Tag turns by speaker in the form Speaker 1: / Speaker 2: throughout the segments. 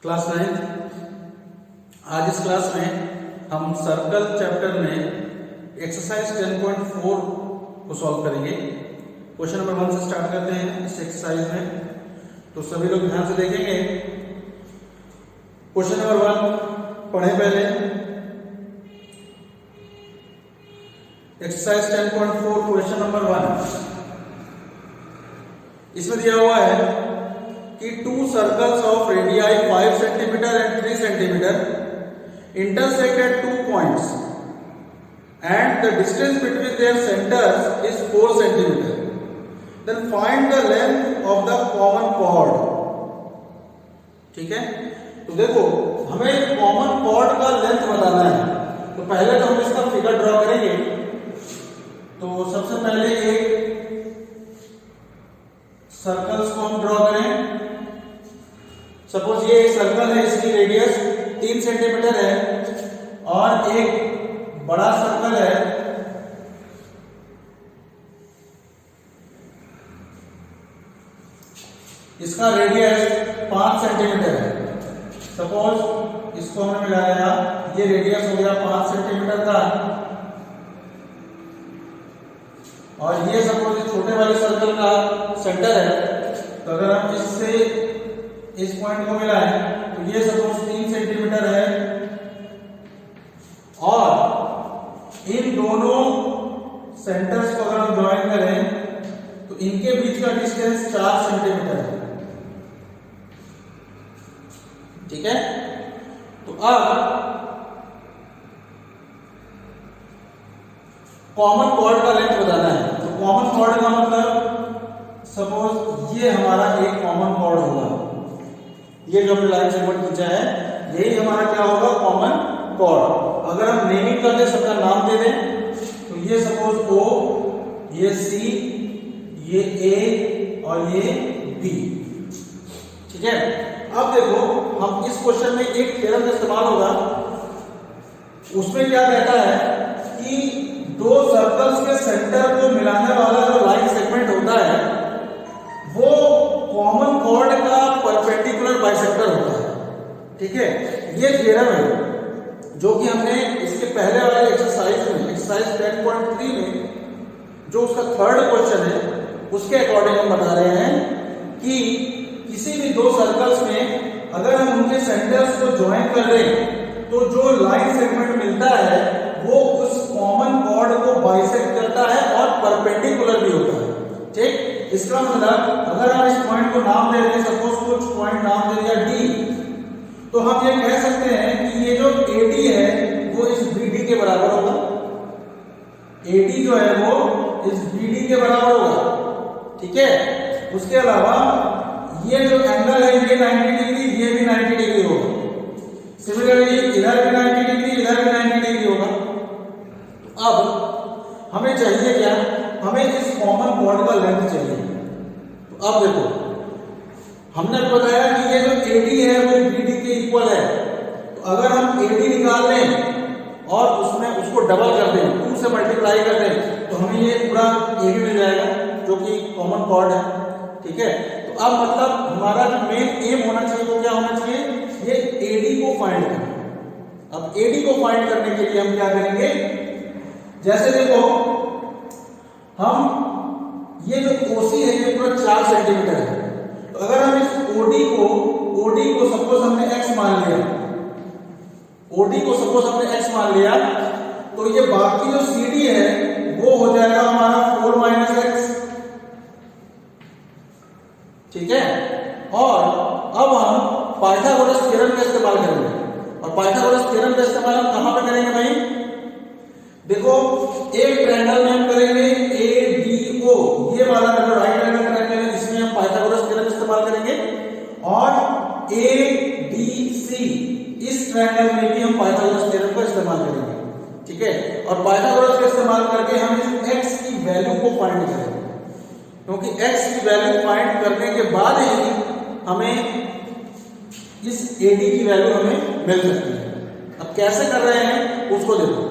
Speaker 1: Class 9 आज इस class में हम सर्कल चैप्टर में एक्सरसाइज 10.4 को सॉल्व करेंगे। क्वेश्चन नंबर 1 से स्टार्ट करते हैं इस एक्सरसाइज में, तो सभी लोग ध्यान से देखेंगे। क्वेश्चन नंबर 1 पढ़े पहले। एक्सरसाइज 10.4 क्वेश्चन नंबर 1, इसमें दिया हुआ है कि to circles of radii 5 centimetre and 3 centimetre intersect at 2 points and the distance between their centers is 4 centimeter. Then find the length of the common chord. ठीक है, तो देखो हमें कॉमन कॉर्ड का लेंथ बताना है। तो पहले तो हम इसका फिगर ड्रॉ करेंगे। तो सबसे पहले एक सर्कल्स को हम ड्रॉ करें। सपोज ये एक सर्कल है, इसकी रेडियस 3 सेंटीमीटर है और एक बड़ा सर्कल है इसका रेडियस 5 सेंटीमीटर है। सपोज इसको हमने मिलाया, ये रेडियस हो गया 5 सेंटीमीटर का और ये सपोज छोटे वाले सर्कल का सेंटर है। तो अगर हम इससे इस पॉइंट को मिलाएं तो ये सपोज 3 सेंटीमीटर है और इन दोनों सेंटर्स को अगर हम ज्वाइन करें तो इनके बीच का डिस्टेंस 4 सेंटीमीटर है। ठीक है, तो अब कॉमन कॉर्ड का लेंथ बताना है। तो कॉमन कॉर्ड का मतलब सपोज ये हमारा एक कॉमन कॉर्ड होगा, ये जो हमने लाइन सेगमेंट खींचा है यही हमारा क्या होगा, कॉमन कॉर्ड। अगर हम नेमिंग कर दे, सबका नाम दे दें, तो ये सपोज O, ये C, ये A और ये B। ठीक है, अब देखो हम इस क्वेश्चन में एक थ्योरम का इस्तेमाल होगा। उसमें क्या कहता है कि दो सर्कल्स के सेंटर को मिलाने वाला जो लाइन सेगमेंट होता है वो कॉमन कॉर्ड का परपेंडिकुलर बाइसेक्टर होता है। ठीक है, ये थ्योरम है जो कि हमने इसके पहले वाले एक्सरसाइज में, एक्सरसाइज 10.3 में जो उसका थर्ड क्वेश्चन है उसके अकॉर्डिंग हम बता रहे हैं कि किसी भी दो सर्कल्स में अगर हम उनके सेंटर्स को ज्वाइन कर दें तो जो लाइन सेगमेंट मिलता है वो उस कॉमन कॉर्ड को बाइसेक्ट करता है और परपेंडिकुलर भी होता है। ठीक, इसका मतलब अगर हम इस पॉइंट को नाम दे दें, सपोज कुछ पॉइंट नाम दे दिया D, तो हम ये कह सकते हैं कि ये जो AD है वो इस BD के बराबर होगा। AD जो है वो इस BD के बराबर होगा। ठीक है, उसके अलावा ये जो एंगल है ये 90 डिग्री, ये भी 90 डिग्री होगा। सिमिलरली इधर भी 90 डिग्री, इधर भी 90 डिग्री होगा। तो अब हमें चाहिए क्या, हमें इस कॉमन कॉर्ड का लेंथ चाहिए। तो अब देखो हमने बताया कि ये जो AD है वो BD के इक्वल है। तो अगर हम AD निकाल लें और उसमें उसको डबल कर दें, 2 से मल्टीप्लाई कर दें, तो हमें ये पूरा AB मिल जाएगा जो कि कॉमन कॉर्ड है। ठीक है, तो अब मतलब हमारा जो मेन एम होना चाहिए वो क्या होना चाहिए, ये AD को फाइंड करना। अब AD को फाइंड करने के लिए हम क्या करेंगे, जैसे देखो हम ये जो OC है ये पूरा 4 सेंटीमीटर है। तो अगर हम इस OD को सपोज हमने x मान लिया, OD को सपोज हमने x मान लिया, तो ये बाकी जो CD है वो हो जाएगा हमारा 4 - x। ठीक है, और अब हम पाइथागोरस थ्योरम का इस्तेमाल करेंगे। और पाइथागोरस थ्योरम का इस्तेमाल हम कहां पे करेंगे भाई, देखो एक ट्रायंगल में हम करेंगे ADO, ये वाला जो राइट एंगल ट्रायंगल है इसमें हम पाइथागोरस थ्योरम इस्तेमाल करेंगे। और ADC इस ट्रायंगल में भी हम पाइथागोरस थ्योरम का इस्तेमाल करेंगे। ठीक है, और पाइथागोरस का इस्तेमाल करके हम इस x की वैल्यू को फाइंड करेंगे, क्योंकि x की वैल्यू फाइंड करने के बाद ही हमें इस AD की वैल्यू हमें मिल सकती है। अब कैसे कर रहे हैं उसको देखो।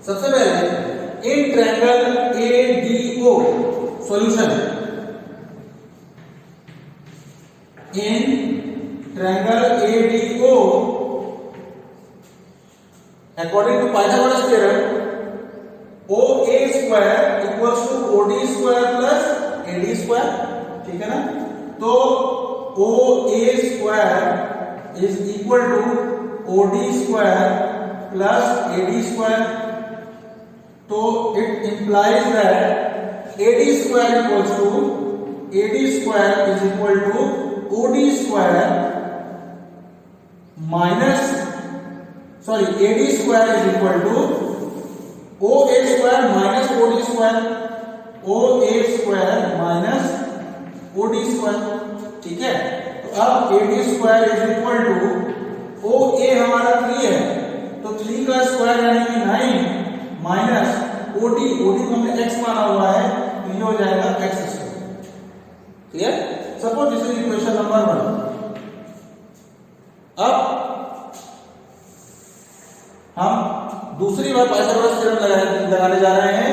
Speaker 1: सबसे पहले in triangle ADO solution, in triangle ADO according to Pythagoras theorem OA square equals to OD square plus AD square, ठीक है ना। तो OA square is equal to OD square plus AD square, तो it implies that AD square equals to AD square is equal to OD square minus AD square is equal to OA square minus OD square, OA square minus OD square, ठीक है। तो अब AD square is equal to OA हमारा 3 है, तो 3 का square यानी कि 9 माइनस OD को हमने x माना हुआ है, तो ये हो जाएगा x square, clear. Suppose this is equation number 1। अब हम दूसरी बार पाइथागोरस थ्योरम लगाने जा रहे हैं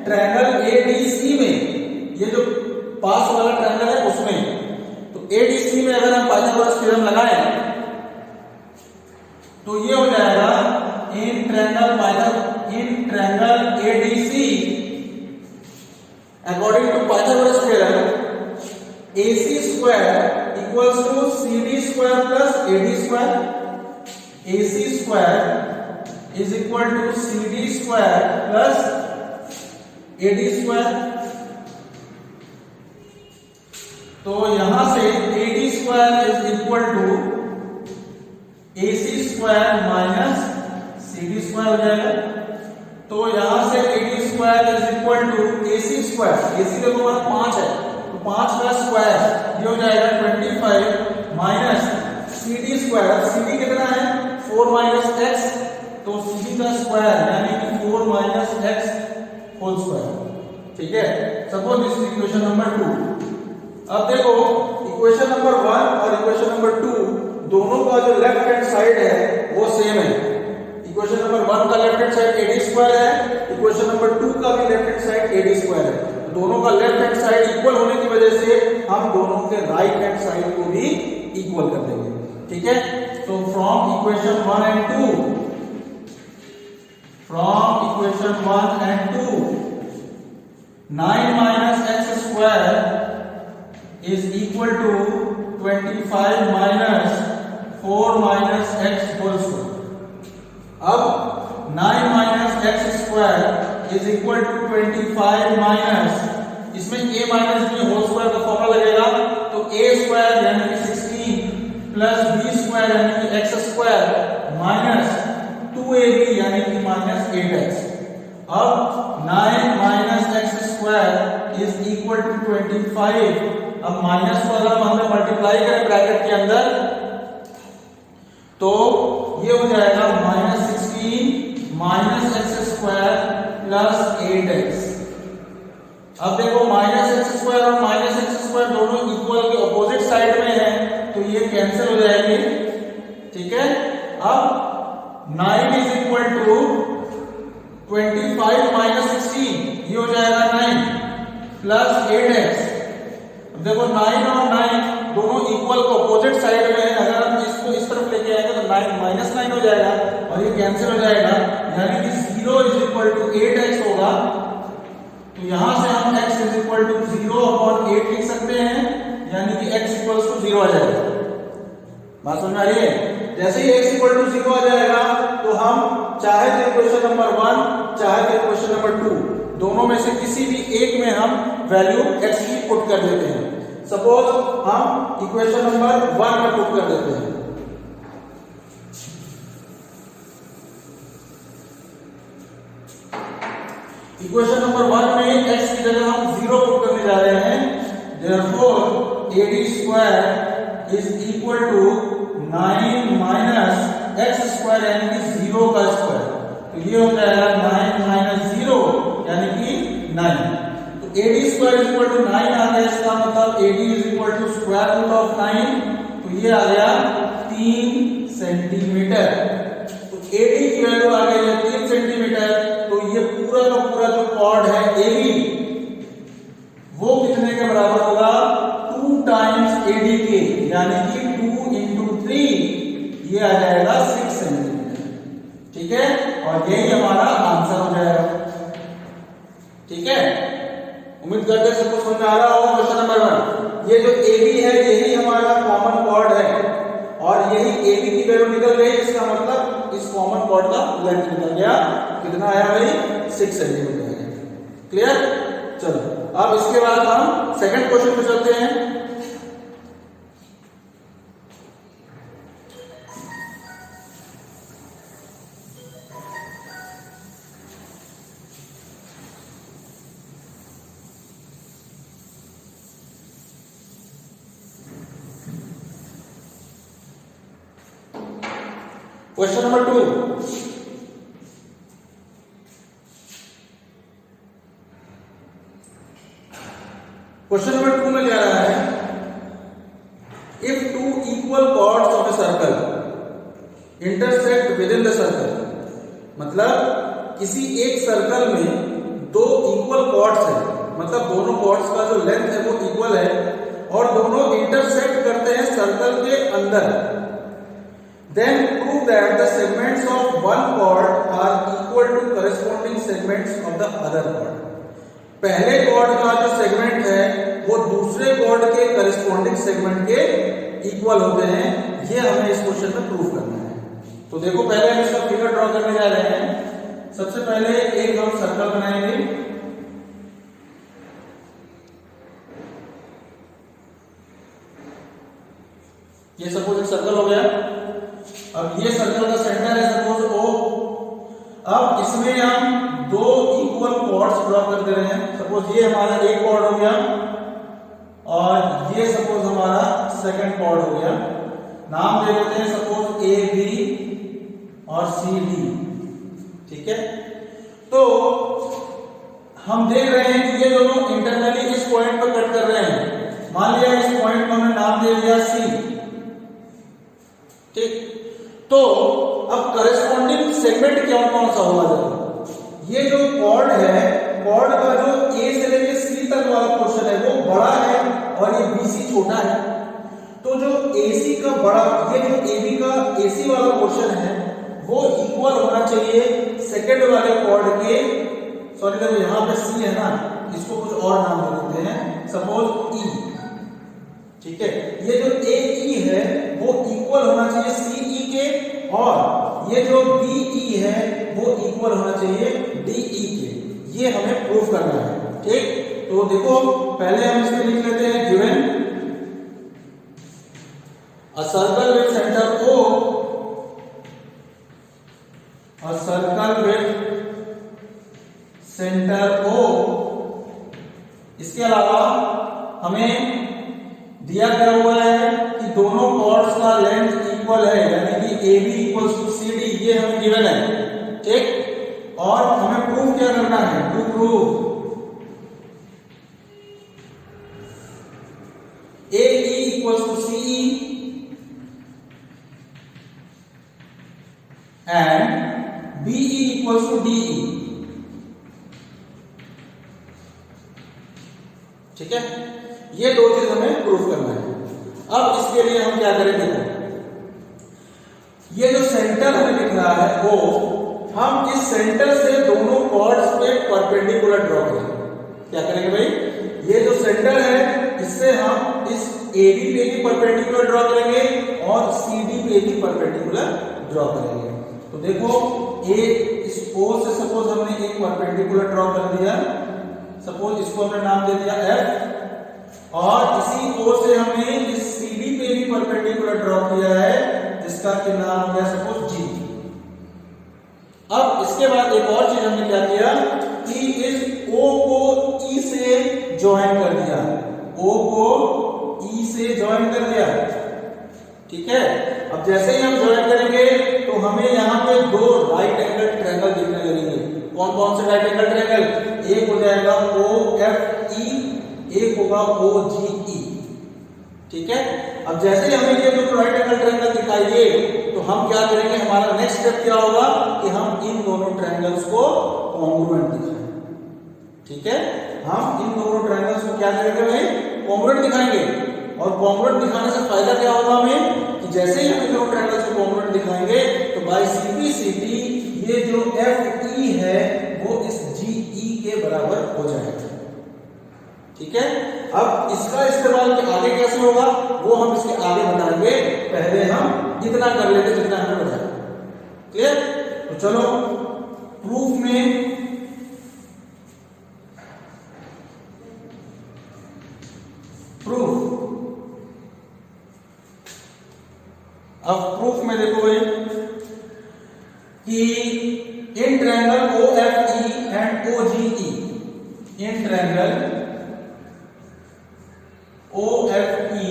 Speaker 1: ट्रायंगल ADC में, ये जो पास वाला ट्रायंगल है उसमें। तो ADC में अगर हम पाइथागोरस थ्योरम लगाएं तो ये हो जाएगा in triangle ADC according to Pythagoras theorem AC square equals to CD square plus AD square, AC square is equal to CD square plus AD square। तो यहां से AD square is equal to AC square minus CD square हो जाएगा। तो यहां से AD square is equal to AC square, AC का मान 5 है, तो 5 का स्क्वायर ये हो जाएगा 25 माइनस CD स्क्वायर, CD कितना है 4 माइनस x, तो CD का स्क्वायर यानी कि 4 माइनस x होल स्क्वायर, ठीक है। Suppose this is equation number 2। अब देखो इक्वेशन नंबर 1 और इक्वेशन नंबर 2 दोनों का जो लेफ्ट हैंड साइड है वो सेम है। इक्वेशन नंबर 1 का left hand side AD square है, इक्वेशन नंबर 2 का भी left hand side AD square है। दोनों का लेफ्ट हैंड साइड इक्वल होने की वजह से हम दोनों के राइट हैंड साइड को भी इक्वल कर देंगे, ठीक है। तो from equation 1 and 2 9 minus x square is equal to 25 minus 4 minus x whole square। अब 9 minus x square is equal to 25 minus, इसमें a minus b whole square का फॉर्मूला लगेगा, तो a square यानी कि 16 प्लस b square यानी कि x square minus 2ab यानी कि माइनस 8x। अब 9 minus x square is equal to 25, अब माइनस को अगर हम मल्टीप्लाई करें ब्रैकेट के अंदर तो ये हो जाएगा minus 16 minus x square plus 8x। अब देखो माइनस एक्स स्क्वायर और माइनस एक्स स्क्वायर दोनों इक्वल के ऑपोजिट साइड में है, तो ये कैंसिल हो जाएंगे, ठीक है। अब 9 इज इक्वल टू 25 माइनस 16, ये हो जाएगा 9 प्लस 8x। देखो 9 और 9 दोनों इक्वल को ऑपोजिट साइड में है, अगर हम इसको इस तरफ लेके आएंगे तो 9 माइनस 9 हो जाएगा और ये कैंसिल हो जाएगा, यानी कि 0 इज इक्वल टू 8x होगा। तो यहां से हम x इज इक्वल टू 0/8 लिख सकते हैं, यानी कि x इक्वल्स टू 0 आ जाएगा। बात समझ में आ रही है? जैसे ही x इक्वल टू 0 आ जाएगा तो हम चाहे तो इक्वेशन नंबर 1 चाहे तो इक्वेशन नंबर 2 दोनों में से किसी भी एक में हम वैल्यू x की पुट कर देते हैं। सपोज हम इक्वेशन नंबर 1 में पुट कर देते हैं। इक्वेशन नंबर 1 में x की जगह हम 0 पुट करने जा रहे हैं। Therefore AD square is equal to 9 minus x square यानी कि 0 का स्क्वायर, तो ये हो जाएगा 9 माइनस 0 यानी कि 9। तो AD square is equal to 9 आ गया, इसका मतलब AD is equal to square root of 9, तो ये आ गया 3 सेंटीमीटर। तो AD की वैल्यू आ गई है 3 सेंटीमीटर। तो ये पूरा का पूरा जो कॉर्ड है AB वो कितने के बराबर होगा 2 टाइम्स AD के, यानी कि 2 into बताया जाएगा 6 सेंटीमीटर। ठीक है, और यही हमारा आंसर हो जाएगा। ठीक है, उम्मीद करते हैं सबको समझ में आ रहा होगा। क्वेश्चन नंबर 1, ये जो AB है यही हमारा कॉमन कॉर्ड है और यही AB की वैल्यू निकल गई, इसका मतलब इस कॉमन कॉर्ड का लेंथ निकल गया। कितना आया भाई? 6 सेंटीमीटर आया। क्लियर? चलो अब इसके बाद हम सेकंड क्वेश्चन पे चलते हैं। क्वेश्चन नंबर 2, क्वेश्चन नंबर 2 में क्या रहा है? If 2 equal chords of a circle intersect within the circle, मतलब किसी एक सर्कल में 2 इक्वल कॉर्ड्स है, मतलब दोनों कॉर्ड्स का जो लेंथ है वो इक्वल है और दोनों इंटरसेक्ट करते हैं सर्कल के अंदर, then prove that the segments of one chord are equal to corresponding segments of the other chord। पहले कॉर्ड का जो सेगमेंट है वो दूसरे कॉर्ड के करस्पॉन्डिंग सेगमेंट के इक्वल होते हैं, ये हमें इस क्वेश्चन में प्रूव करना है। तो देखो पहले हम इसका फिगर ड्रॉ करने जा रहे हैं। सबसे पहले एक हम सर्कल बनाएंगे। ये सपोज एक सर्कल हो गया। अब ये सर्कल का सेंटर है सपोज O। अब इसमें हम 2 इक्वल कॉर्ड्स ड्रॉ कर दे रहे हैं। सपोज ये हमारा एक कॉर्ड हो गया और ये सपोज हमारा सेकंड कॉर्ड हो गया। नाम दे देते हैं सपोज AB और CD। ठीक है, तो हम देख रहे हैं कि ये दोनों इंटरनली इस पॉइंट पर कट कर रहे हैं। मान लिया इस पॉइंट को हमने नाम दे दिया C। ठीक, तो अब करस्पॉन्डिंग सेगमेंट कौन सा होगा? देखो ये जो कॉर्ड है, कॉर्ड का जो A से लेकर C तक वाला पोर्शन है वो बड़ा है और ये BC छोटा है। तो जो AC का बड़ा, ये जो AB का AC वाला पोर्शन है वो इक्वल होना चाहिए सेकंड वाले कॉर्ड के। सॉरी देखो यहाँ पे C है ना, इसको कुछ और नाम दे देते हैं, सपोज E। ठीक है, ये जो AE है वो इक्वल होना चाहिए CE के और ये जो BE है वो इक्वल होना चाहिए DE के। ये हमें प्रूफ करना है। ठीक, तो देखो पहले हम इसमें लिख लेते हैं given a circle with centre O, a circle with centre O। इसके अलावा हमें दिया गया हुआ है कि दोनों कॉर्ड्स का लेंथ इक्वल है, यानी कि AB इक्वल्स टू CD, ये हमें गिवन है। ठीक, और हमें प्रूफ क्या करना है? To prove AE equals to CE and BE equals to DE। ठीक है, ये दो चीज हमें प्रूफ करना है। अब इसके लिए हम क्या करेंगे? ये जो सेंटर हमें दिख रहा है वो हम इस सेंटर से दोनों कॉर्ड्स पे परपेंडिकुलर ड्रॉ करेंगे। क्या करेंगे भाई? ये जो सेंटर है इससे हम इस AB पे भी परपेंडिकुलर ड्रॉ करेंगे और CD पे भी परपेंडिकुलर ड्रॉ करेंगे। तो देखो इस O से सपोज हमने एक परपेंडिकुलर ड्रॉ कर दिया, सपोज इसको हमने नाम दे दिया F, और इसी O से हमने इस CD पे भी परपेंडिकुलर ड्रॉ किया है जिसका कि नाम हो गया सपोज G। अब इसके बाद एक और चीज हमने क्या किया कि इस O को E से ज्वाइन कर दिया, O को E से ज्वाइन कर दिया। ठीक है, अब जैसे ही हम ज्वाइन करेंगे तो हमें यहाँ पे 2 राइट एंगल ट्रायंगल दिखने लगेंगे। कौन कौन से राइट एंगल ट्रायंगल? एक हो जाएगा OFE, एक होगा OGE। ठीक है, अब जैसे ही हमें ये दो राइट एंगल ट्रायंगल दिखाइए तो हम क्या करेंगे? हमारा नेक्स्ट स्टेप क्या होगा कि हम इन दोनों ट्रायंगल्स को कॉन्ग्रुएंट दिखाएंगे। ठीक है, हम इन दोनों ट्रायंगल्स को क्या करेंगे भाई? कॉन्ग्रुएंट दिखाएंगे। और कॉन्ग्रुएंट दिखाने से फायदा क्या होगा हमें कि जैसे ही हम दोनों ट्रायंगल्स को कॉन्ग्रुएंट दिखाएंगे तो बाय सीपीसीटी ये जो FE है वो इस GE के बराबर हो जाएगा। ठीक है, अब इसका इस्तेमाल के आगे कैसे होगा वो हम इसके आगे बताएंगे, पहले हम इतना कर लेते जितना हमें बताया। क्लियर? तो चलो प्रूफ में अब प्रूफ में देखो भाई कि in triangle OFE and OGE, in triangle OFE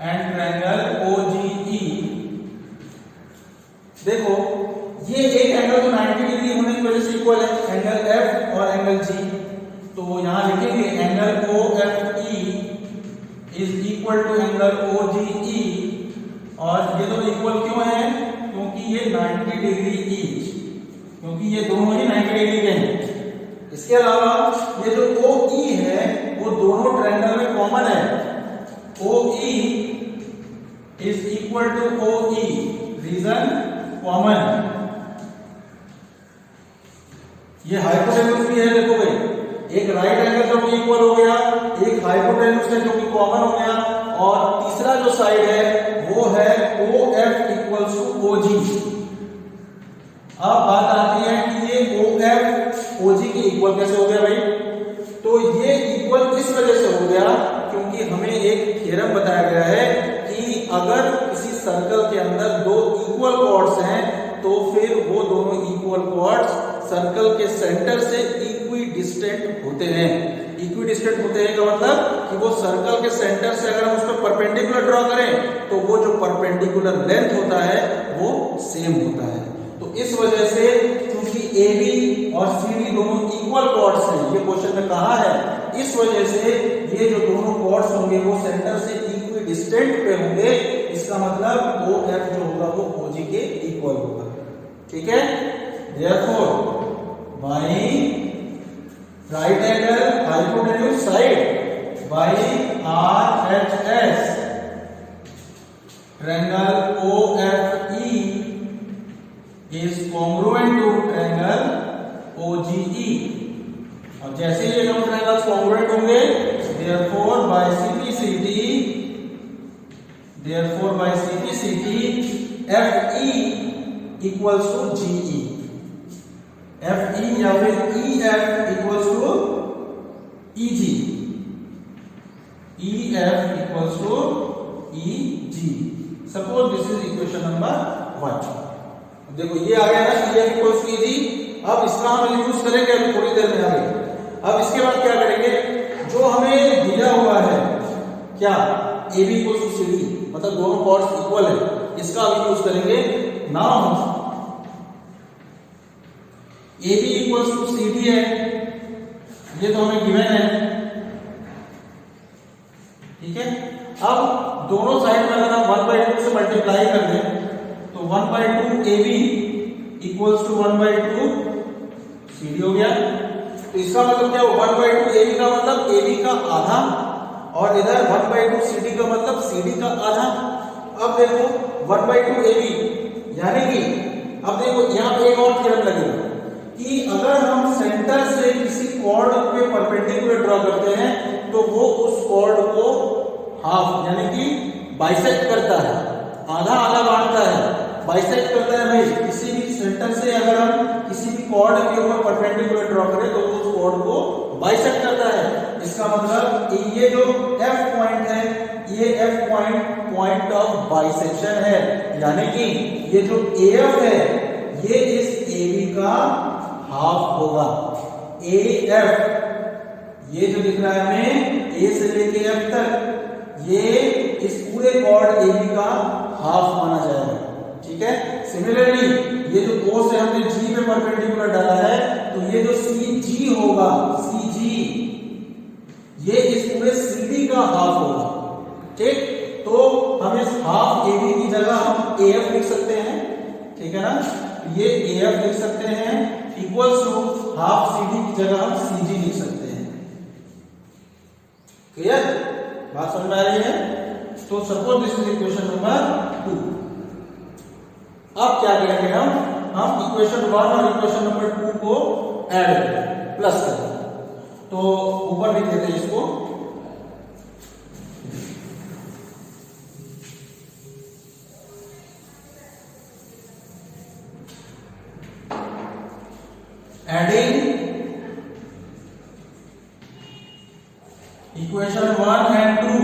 Speaker 1: and triangle OGE, देखो ये एक एंगल तो 90 डिग्री होने की वजह से इक्वल है, एंगल F और एंगल G। तो यहां लिखेंगे angle OFE is equal to angle OGE, और ये दोनों इक्वल क्यों है? क्योंकि ये 90 डिग्री ईच, क्योंकि ये दोनों ही 90 डिग्री के हैं। इसके अलावा ये जो OE है वो दोनों ट्रायंगल में कॉमन है, OE is equal to OE, reason common. ये हाइपोटेन्यूज भी है, देखो भाई एक राइट एंगल जो कि इक्वल हो गया, एक हाइपोटेन्यूज है जो कि कॉमन हो गया, और तीसरा जो साइड है वो है OF इक्वल्स टू OG। अब बात आती है कि ये OF OG के इक्वल कैसे हो गया भाई? तो ये इक्वल इस वजह से हो गया क्योंकि हमें एक थ्योरम बताया गया है कि अगर किसी सर्कल के अंदर दो इक्वल कॉर्ड्स हैं तो फिर वो दोनों इक्वल कॉर्ड्स सर्कल के सेंटर से इक्वी डिस्टेंट होते हैं। इक्वी डिस्टेंट होते हैं का मतलब कि वो सर्कल के सेंटर से अगर हम उस पर परपेंडिकुलर ड्रॉ करें तो वो जो परपेंडिकुलर लेंथ होता है वो सेम होता है। तो इस वजह से क्योंकि AB और CD दोनों इक्वल कॉर्ड्स हैं, ये क्वेश्चन में कहा है, इस वजह से ये जो दोनों कॉर्ड्स होंगे वो सेंटर से इक्वी डिस्टेंट पे होंगे। इसका मतलब OF जो होगा वो OG के इक्वल होगा। ठीक है, therefore by right angle hypotenuse side by RHS triangle OFE is congruent to triangle OGE। और जैसे ये दोनों ट्रायंगल्स कॉन्ग्रुएंट होंगे therefore by CPCT FE equals to GE, FE या फिर EF equals to EG, EF equals to EG। Suppose this is equation number 1। देखो ये आ गया ना EF equals to EG। अब इसका हम यूज करेंगे अभी थोड़ी देर में आगे। अब इसके बाद क्या करेंगे, जो हमें दिया हुआ है क्या AB equals to CD, मतलब दोनों कॉर्ड्स इक्वल है, इसका अभी यूज करेंगे। Now AB equals to CD है, ये तो हमें गिवन है। ठीक है, अब दोनों साइड में अगर हम 1/2 से मल्टीप्लाई कर दें तो 1/2 AB equals to 1/2 CD हो गया। तो इसका मतलब क्या हो, 1/2 AB का मतलब AB का आधा, और इधर 1/2 CD का मतलब CD का आधा। अब देखो 1/2 AB, यानी कि अब देखो यहाँ पे एक और थ्योरम लगेगा कि अगर हम सेंटर से किसी कॉर्ड पे परपेंडिकुलर ड्रॉ करते हैं तो वो उस कॉर्ड को हाफ यानी कि बाइसेक्ट करता है, आधा आधा बांटता है, बाइसेक्ट करता है। भाई किसी भी सेंटर से अगर हम किसी भी कॉर्ड के ऊपर परपेंडिकुलर ड्रॉ करें तो उस कॉर्ड को बाइसेक्ट करता है। इसका मतलब ये जो F पॉइंट है, ये F पॉइंट ऑफ बाइसेक्शन है, यानी कि ये जो AF है ये इस AB का हाफ होगा। AF ये जो दिख रहा है हमें A से लेके F तक, ये इस पूरे कॉर्ड AB का हाफ माना जाएगा। ठीक है, सिमिलरली ये जो O से हमने G पे परपेंडिकुलर डाला है तो ये जो CG होगा, CG ये इस पूरे CD का हाफ होगा। ठीक, तो हम इस हाफ AB की जगह हम AF लिख सकते हैं। ठीक है ना, ये AF लिख सकते हैं इक्वल्स टू हाफ CD की जगह हम CG लिख सकते हैं। क्लियर? बात समझ में आ रही है? तो suppose this is equation number 2। अब क्या करेंगे हम इक्वेशन 1 और इक्वेशन नंबर 2 को ऐड करेंगे, प्लस करेंगे। तो ऊपर लिख देते हैं इसको, adding equation 1 and 2,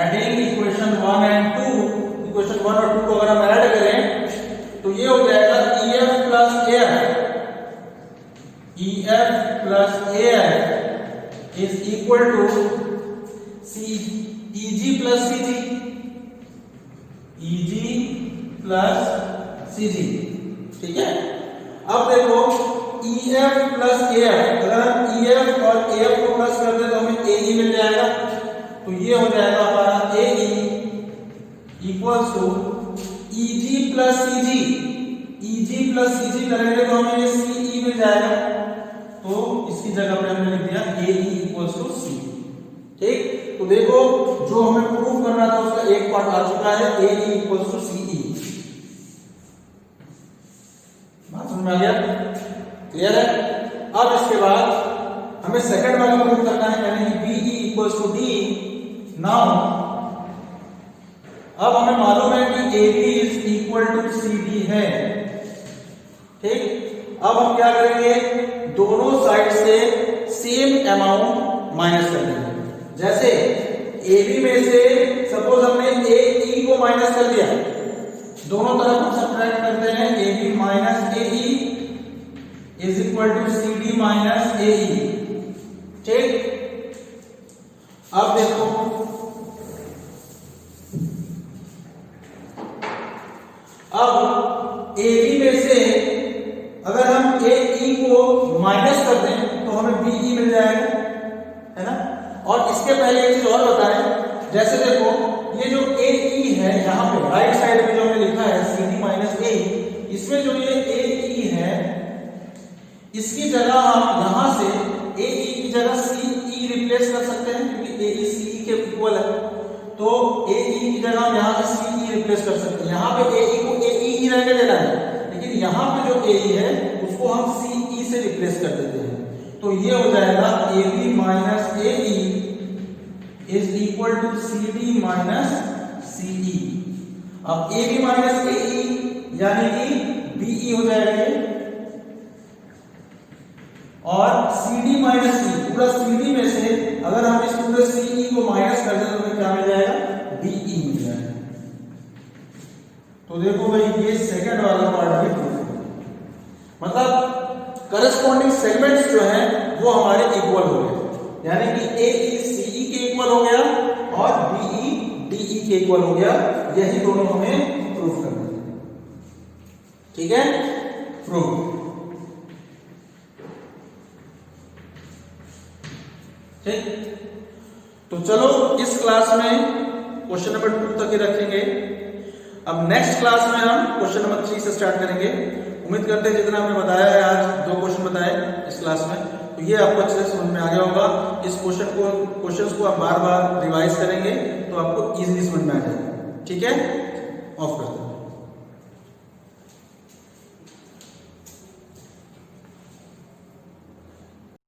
Speaker 1: adding equation 1 and 2, equation 1 और 2 को अगर हम ऐड करें तो ये हो जाएगा EF plus AF, EF plus AF is equal to EG plus CG, EG plus CG। ठीक है, अब देखो EF प्लस AF, अगर हम EF और AF को प्लस कर दे तो हमें AE मिल जाएगा। तो ये हो जाएगा हमारा AE equals to EG plus CG, EG plus CG करेंगे तो हमें ये CE मिल जाएगा। तो इसकी जगह पे हमने लिख दिया AE इक्वल्स टू C। ठीक, तो देखो जो हमें प्रूफ करना था उसका एक पार्ट आ चुका है, AE इक्वल्स टू CE। बात समझ में आ गया? क्लियर है? अब इसके बाद हमें सेकंड वाला प्रूफ करना है, यानी कि BE equals to D। Now अब हमें मालूम है कि AB is equal to CD है। ठीक, अब हम क्या करेंगे, दोनों साइड से सेम अमाउंट माइनस कर देंगे। जैसे AB में से सपोज हमने AE को माइनस कर दिया, दोनों तरफ हम सब्ट्रैक्ट करते हैं, AB minus AE is equal to CD minus AE। ठीक, अब देखो अब AB में से अगर हम AE को माइनस कर दें तो हमें BE मिल जाएगा, है ना। और इसके पहले एक चीज और बताएं, जैसे देखो ये जो AE है यहाँ पे राइट साइड में जो हमने लिखा है CD माइनस AE, इसमें जो ये AE है इसकी जगह हम यहां से AE की जगह CE रिप्लेस कर सकते हैं, क्योंकि AE CE के इक्वल है। तो AE की जगह हम यहां पे CE रिप्लेस कर सकते हैं। यहां पे AE को AE ही रहने देना है, लेकिन यहां पे जो AE है उसको हम CE से रिप्लेस कर देते हैं। तो ये हो जाएगा AB minus AE is equal to CD minus CE। अब AB माइनस AE यानी कि BE हो जाएगा ये, और CD माइनस C, पूरा CD में से अगर हम इस पूरे CE को माइनस कर दें तो हमें क्या मिल जाएगा, BE मिल जाएगा। तो देखो भाई ये सेकंड वाला पार्ट भी प्रूफ है, मतलब करस्पॉन्डिंग सेगमेंट्स जो हैं वो हमारे इक्वल हो गए, यानी कि AE CE के इक्वल हो गया और BE DE के इक्वल हो गया। यही दोनों हमें प्रूफ करना है। ठीक है, प्रूफ। ठीक, तो चलो इस क्लास में क्वेश्चन नंबर 2 तक ही रखेंगे। अब नेक्स्ट क्लास में हम क्वेश्चन नंबर 3 से स्टार्ट करेंगे। उम्मीद करते हैं जितना हमने बताया है, आज 2 क्वेश्चन बताए इस क्लास में, तो ये आपको अच्छे से समझ में आ गया होगा। इस क्वेश्चंस को आप बार बार रिवाइज करेंगे तो आपको इजीली समझ में आ जाएगा। ठीक है, ऑफ कर दो।